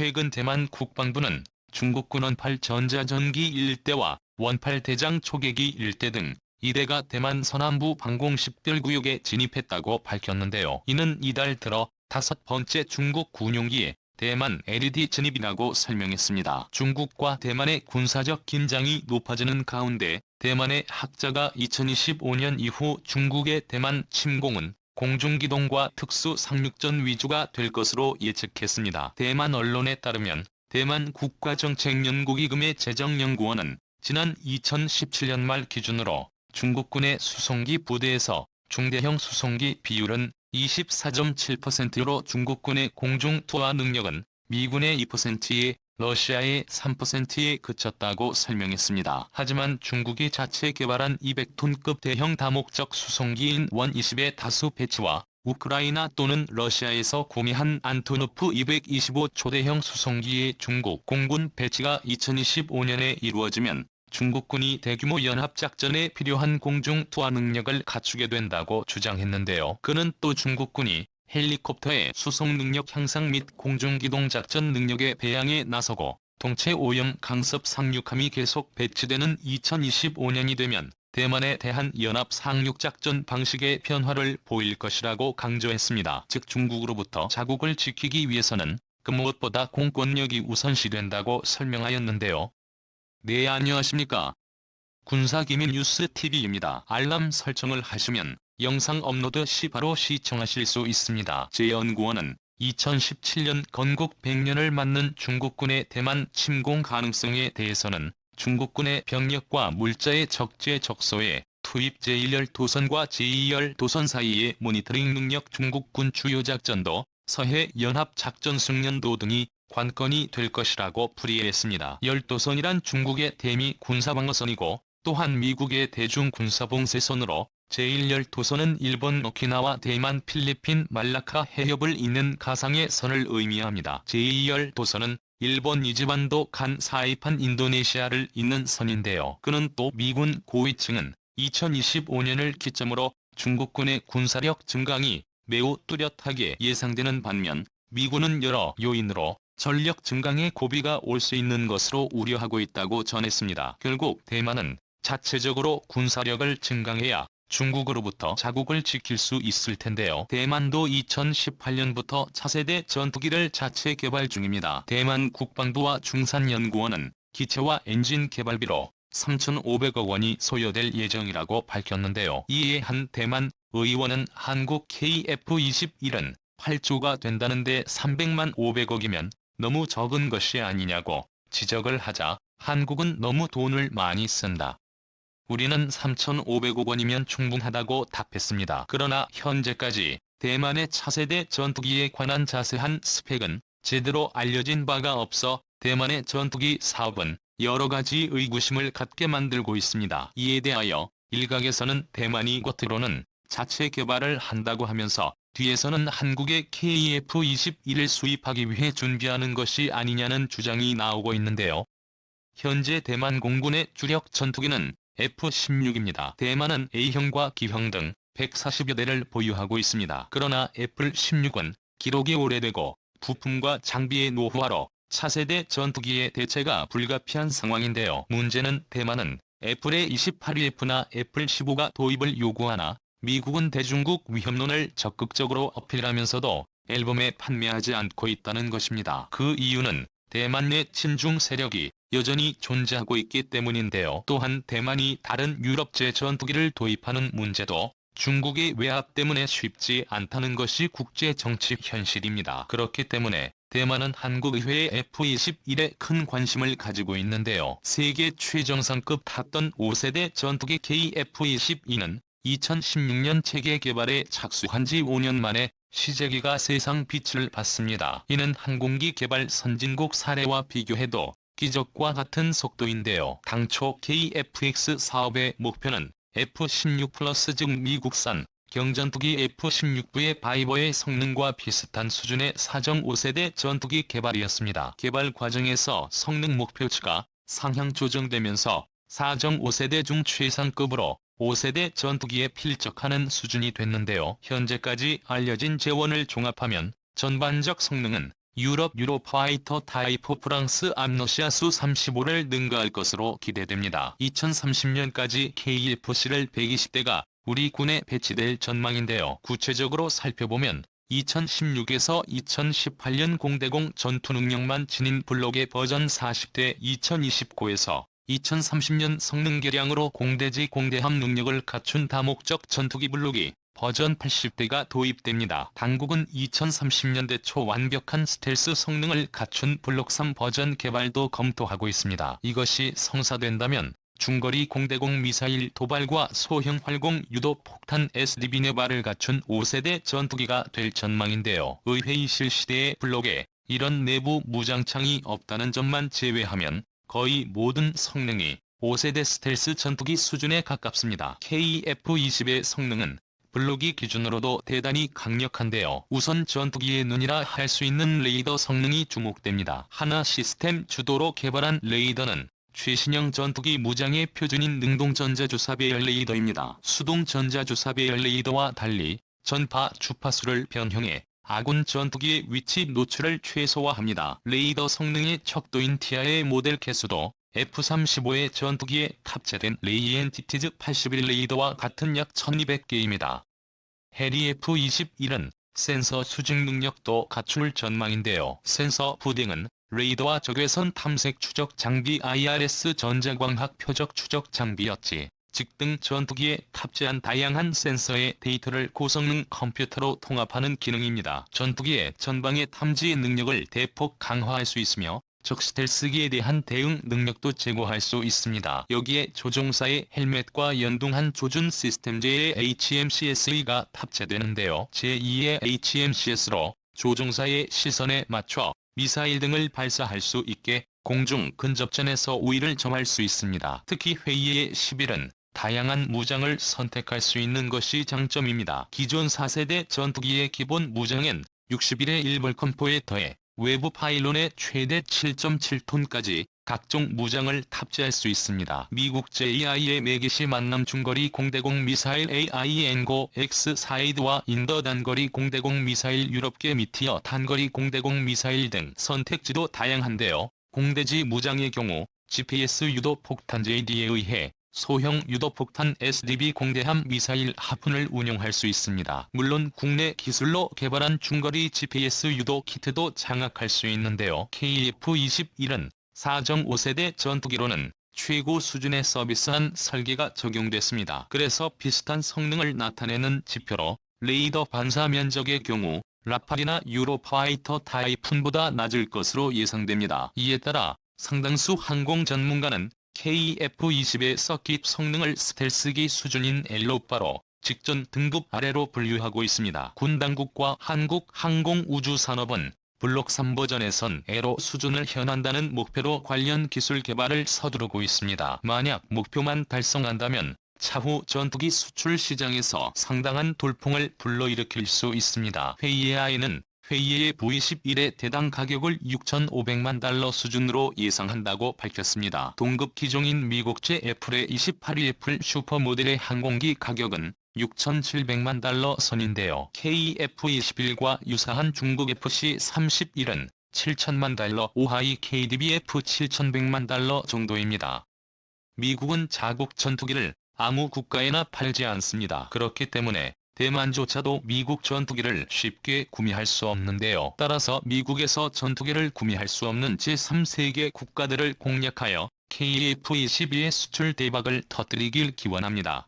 최근 대만 국방부는 중국군 원팔 전자전기 1대와 원팔 대장 초계기 1대 등 2대가 대만 서남부 방공식별구역에 진입했다고 밝혔는데요. 이는 이달 들어 5번째 중국 군용기의 대만 LED 진입이라고 설명했습니다. 중국과 대만의 군사적 긴장이 높아지는 가운데 대만의 학자가 2025년 이후 중국의 대만 침공은 공중기동과 특수 상륙전 위주가 될 것으로 예측했습니다. 대만 언론에 따르면 대만 국가정책연구기금의 재정연구원은 지난 2017년 말 기준으로 중국군의 수송기 부대에서 중대형 수송기 비율은 24.7%로 중국군의 공중투하 능력은 미군의 2%에 러시아의 3%에 그쳤다고 설명했습니다. 하지만 중국이 자체 개발한 200톤급 대형 다목적 수송기인 원-20의 다수 배치와 우크라이나 또는 러시아에서 구매한 안토노프 225 초대형 수송기의 중국 공군 배치가 2025년에 이루어지면 중국군이 대규모 연합작전에 필요한 공중투하 능력을 갖추게 된다고 주장했는데요. 그는 또 중국군이 헬리콥터의 수송 능력 향상 및 공중기동작전 능력의 배양에 나서고 동체 오염 강습 상륙함이 계속 배치되는 2025년이 되면 대만에 대한 연합 상륙작전 방식의 변화를 보일 것이라고 강조했습니다. 즉 중국으로부터 자국을 지키기 위해서는 그 무엇보다 공권력이 우선시된다고 설명하였는데요. 네, 안녕하십니까. 군사기밀 뉴스 TV입니다. 알람 설정을 하시면 영상 업로드 시 바로 시청하실 수 있습니다. 제 연구원은 2017년 건국 100년을 맞는 중국군의 대만 침공 가능성에 대해서는 중국군의 병력과 물자의 적재적소에 투입 제1열 도선과 제2열 도선 사이의 모니터링 능력, 중국군 주요 작전도, 서해 연합 작전 숙련도 등이 관건이 될 것이라고 풀이했습니다. 열도선이란 중국의 대미 군사방어선이고 또한 미국의 대중군사봉쇄선으로 제1열 도선은 일본 오키나와 대만 필리핀 말라카 해협을 잇는 가상의 선을 의미합니다. 제2열 도선은 일본 이즈반도 간 사이판 인도네시아를 잇는 선인데요. 그는 또 미군 고위층은 2025년을 기점으로 중국군의 군사력 증강이 매우 뚜렷하게 예상되는 반면 미군은 여러 요인으로 전력 증강에 고비가 올 수 있는 것으로 우려하고 있다고 전했습니다. 결국 대만은 자체적으로 군사력을 증강해야 중국으로부터 자국을 지킬 수 있을 텐데요. 대만도 2018년부터 차세대 전투기를 자체 개발 중입니다. 대만 국방부와 중산연구원은 기체와 엔진 개발비로 3,500억 원이 소요될 예정이라고 밝혔는데요. 이에 한 대만 의원은 한국 KF-21은 8조가 된다는데 300만 500억이면 너무 적은 것이 아니냐고 지적을 하자 한국은 너무 돈을 많이 쓴다. 우리는 3,500억 원이면 충분하다고 답했습니다. 그러나 현재까지 대만의 차세대 전투기에 관한 자세한 스펙은 제대로 알려진 바가 없어 대만의 전투기 사업은 여러 가지 의구심을 갖게 만들고 있습니다. 이에 대하여 일각에서는 대만이 겉으로는 자체 개발을 한다고 하면서 뒤에서는 한국의 KF-21을 수입하기 위해 준비하는 것이 아니냐는 주장이 나오고 있는데요. 현재 대만 공군의 주력 전투기는 F-16입니다. 대만은 A형과 G형 등 140여 대를 보유하고 있습니다. 그러나 F-16은 기록이 오래되고 부품과 장비의 노후화로 차세대 전투기의 대체가 불가피한 상황인데요. 문제는 대만은 F-28F나 F-15가 도입을 요구하나 미국은 대중국 위협론을 적극적으로 어필하면서도 앨범에 판매하지 않고 있다는 것입니다. 그 이유는 대만 내 친중 세력이 여전히 존재하고 있기 때문인데요. 또한 대만이 다른 유럽제 전투기를 도입하는 문제도 중국의 외압 때문에 쉽지 않다는 것이 국제 정치 현실입니다. 그렇기 때문에 대만은 한국의회의 F-21에 큰 관심을 가지고 있는데요. 세계 최정상급 탔던 5세대 전투기 KF-22는 2016년 체계 개발에 착수한 지 5년 만에 시제기가 세상 빛을 봤습니다. 이는 항공기 개발 선진국 사례와 비교해도 기적과 같은 속도인데요. 당초 KF-X 사업의 목표는 F-16 플러스 즉 미국산 경전투기 F-16V의 바이버의 성능과 비슷한 수준의 사정 5세대 전투기 개발이었습니다. 개발 과정에서 성능 목표치가 상향 조정되면서 사정 5세대 중 최상급으로 5세대 전투기에 필적하는 수준이 됐는데요. 현재까지 알려진 재원을 종합하면 전반적 성능은 유럽 유로파이터 타이프 프랑스 암러시아 수-35를 능가할 것으로 기대됩니다. 2030년까지 KF-11 120대가 우리 군에 배치될 전망인데요. 구체적으로 살펴보면 2016에서 2018년 공대공 전투능력만 지닌 블록의 버전 40대 2029에서 2030년 성능 개량으로 공대지 공대함 능력을 갖춘 다목적 전투기 블록이 버전 80대가 도입됩니다. 당국은 2030년대 초 완벽한 스텔스 성능을 갖춘 블록 3 버전 개발도 검토하고 있습니다. 이것이 성사된다면 중거리 공대공 미사일 도발과 소형 활공 유도 폭탄 SDB 네발을 갖춘 5세대 전투기가 될 전망인데요. 의회이실 시대의 블록에 이런 내부 무장창이 없다는 점만 제외하면 거의 모든 성능이 5세대 스텔스 전투기 수준에 가깝습니다. KF-20의 성능은 블록이 기준으로도 대단히 강력한데요. 우선 전투기의 눈이라 할 수 있는 레이더 성능이 주목됩니다. 하나 시스템 주도로 개발한 레이더는 최신형 전투기 무장의 표준인 능동 전자주사 배열 레이더입니다. 수동 전자주사 배열 레이더와 달리 전파 주파수를 변형해 아군 전투기의 위치 노출을 최소화합니다. 레이더 성능의 척도인 티아의 모델 개수도 F-35의 전투기에 탑재된 레이 엔티티즈 81 레이더와 같은 약 1200개입니다. 해리 F-21은 센서 수직 능력도 갖출 전망인데요. 센서 부딩은 레이더와 적외선 탐색 추적 장비 IRS 전자광학 표적 추적 장비였지. 직등 전투기에 탑재한 다양한 센서의 데이터를 고성능 컴퓨터로 통합하는 기능입니다. 전투기의 전방의 탐지 능력을 대폭 강화할 수 있으며 적 스텔스기에 대한 대응 능력도 제고할 수 있습니다. 여기에 조종사의 헬멧과 연동한 조준 시스템제의 HMCS가 탑재되는데요. 제2의 HMCS로 조종사의 시선에 맞춰 미사일 등을 발사할 수 있게 공중 근접전에서 우위를 점할 수 있습니다. 특히 회의의 11은 다양한 무장을 선택할 수 있는 것이 장점입니다. 기존 4세대 전투기의 기본 무장엔 61의 1벌컴포에 더해 외부 파일론의 최대 7.7톤까지 각종 무장을 탑재할 수 있습니다. 미국 JI의 매기시 만남 중거리 공대공 미사일 AIN고 X 사이드와 인더 단거리 공대공 미사일 유럽계 미티어 단거리 공대공 미사일 등 선택지도 다양한데요. 공대지 무장의 경우 GPS 유도 폭탄 JD에 의해 소형 유도폭탄 SDB 공대함 미사일 하푼을 운용할 수 있습니다. 물론 국내 기술로 개발한 중거리 GPS 유도 키트도 장악할 수 있는데요. KF-21은 4.5세대 전투기로는 최고 수준의 서비스한 설계가 적용됐습니다. 그래서 비슷한 성능을 나타내는 지표로 레이더 반사 면적의 경우 라팔이나 유로파이터 타이푼보다 낮을 것으로 예상됩니다. 이에 따라 상당수 항공 전문가는 KF-20의 서킷 성능을 스텔스기 수준인 엘로파로 직전 등급 아래로 분류하고 있습니다. 군 당국과 한국항공우주산업은 블록 3 버전에선 에로 수준을 현한다는 목표로 관련 기술 개발을 서두르고 있습니다. 만약 목표만 달성한다면 차후 전투기 수출 시장에서 상당한 돌풍을 불러일으킬 수 있습니다. 회의에는 회의의 V11의 대당 가격을 6,500만 달러 수준으로 예상한다고 밝혔습니다. 동급 기종인 미국제 애플의 28F 슈퍼 모델의 항공기 가격은 6,700만 달러 선인데요. KF-21과 유사한 중국 FC-31은 7천만 달러, 오하이 KDB-F 7,100만 달러 정도입니다. 미국은 자국 전투기를 아무 국가에나 팔지 않습니다. 그렇기 때문에 대만조차도 미국 전투기를 쉽게 구매할 수 없는데요. 따라서 미국에서 전투기를 구매할 수 없는 제3세계 국가들을 공략하여 KF-22의 수출 대박을 터뜨리길 기원합니다.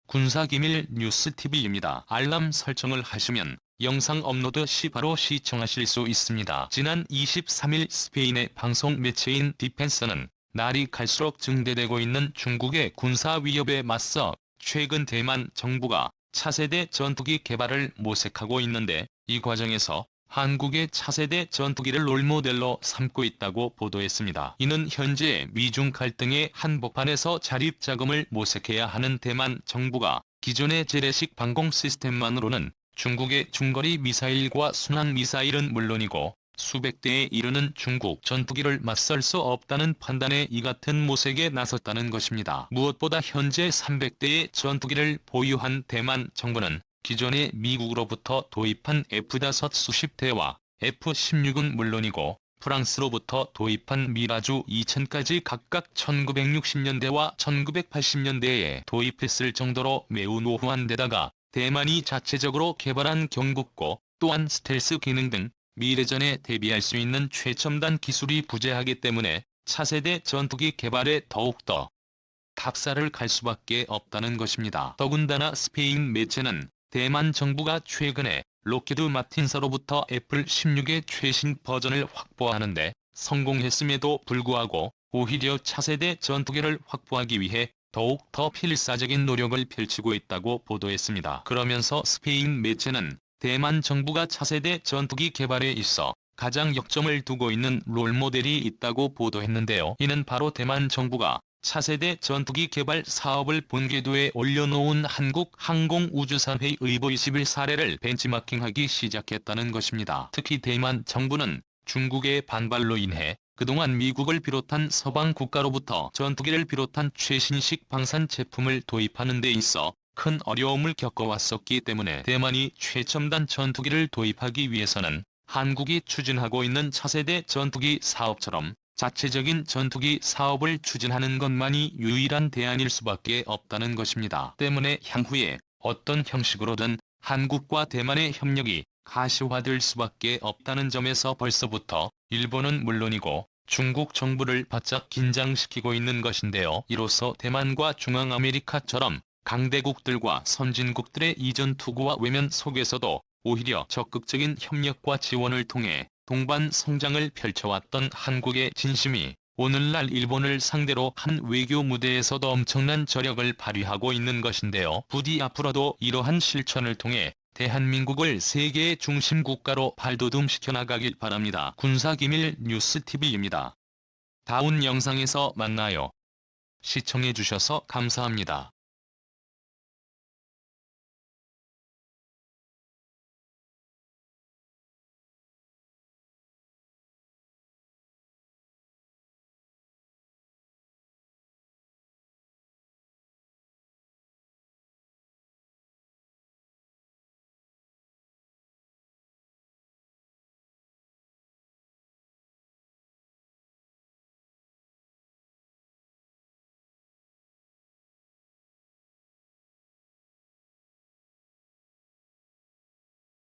군사기밀 뉴스TV입니다. 알람 설정을 하시면 영상 업로드 시 바로 시청하실 수 있습니다. 지난 23일 스페인의 방송 매체인 디펜서는 날이 갈수록 증대되고 있는 중국의 군사 위협에 맞서 최근 대만 정부가 차세대 전투기 개발을 모색하고 있는데 이 과정에서 한국의 차세대 전투기를 롤모델로 삼고 있다고 보도했습니다. 이는 현재 미중 갈등의 한복판에서 자립자금을 모색해야 하는 대만 정부가 기존의 재래식 방공 시스템만으로는 중국의 중거리 미사일과 순항 미사일은 물론이고 수백 대에 이르는 중국 전투기를 맞설 수 없다는 판단에 이 같은 모색에 나섰다는 것입니다. 무엇보다 현재 300대의 전투기를 보유한 대만 정부는 기존의 미국으로부터 도입한 F-5 수십 대와 F-16은 물론이고 프랑스로부터 도입한 미라주 2000까지 각각 1960년대와 1980년대에 도입했을 정도로 매우 노후한 데다가 대만이 자체적으로 개발한 경국고 또한 스텔스 기능 등 미래전에 대비할 수 있는 최첨단 기술이 부재하기 때문에 차세대 전투기 개발에 더욱더 탑살을 갈 수밖에 없다는 것입니다. 더군다나 스페인 매체는 대만 정부가 최근에 록히드 마틴사로부터 애플16의 최신 버전을 확보하는데 성공했음에도 불구하고 오히려 차세대 전투기를 확보하기 위해 더욱 더 필사적인 노력을 펼치고 있다고 보도했습니다. 그러면서 스페인 매체는 대만 정부가 차세대 전투기 개발에 있어 가장 역점을 두고 있는 롤모델이 있다고 보도했는데요. 이는 바로 대만 정부가 차세대 전투기 개발 사업을 본궤도에 올려놓은 한국 항공우주산회의 21 사례를 벤치마킹하기 시작했다는 것입니다. 특히 대만 정부는 중국의 반발로 인해 그동안 미국을 비롯한 서방 국가로부터 전투기를 비롯한 최신식 방산 제품을 도입하는 데 있어 큰 어려움을 겪어왔었기 때문에 대만이 최첨단 전투기를 도입하기 위해서는 한국이 추진하고 있는 차세대 전투기 사업처럼 자체적인 전투기 사업을 추진하는 것만이 유일한 대안일 수밖에 없다는 것입니다. 때문에 향후에 어떤 형식으로든 한국과 대만의 협력이 가시화될 수밖에 없다는 점에서 벌써부터 일본은 물론이고 중국 정부를 바짝 긴장시키고 있는 것인데요. 이로써 대만과 중앙아메리카처럼 강대국들과 선진국들의 이전 투구와 외면 속에서도 오히려 적극적인 협력과 지원을 통해 동반 성장을 펼쳐왔던 한국의 진심이 오늘날 일본을 상대로 한 외교 무대에서도 엄청난 저력을 발휘하고 있는 것인데요. 부디 앞으로도 이러한 실천을 통해 대한민국을 세계의 중심 국가로 발돋움시켜 나가길 바랍니다. 군사기밀 뉴스TV입니다. 다음 영상에서 만나요. 시청해주셔서 감사합니다.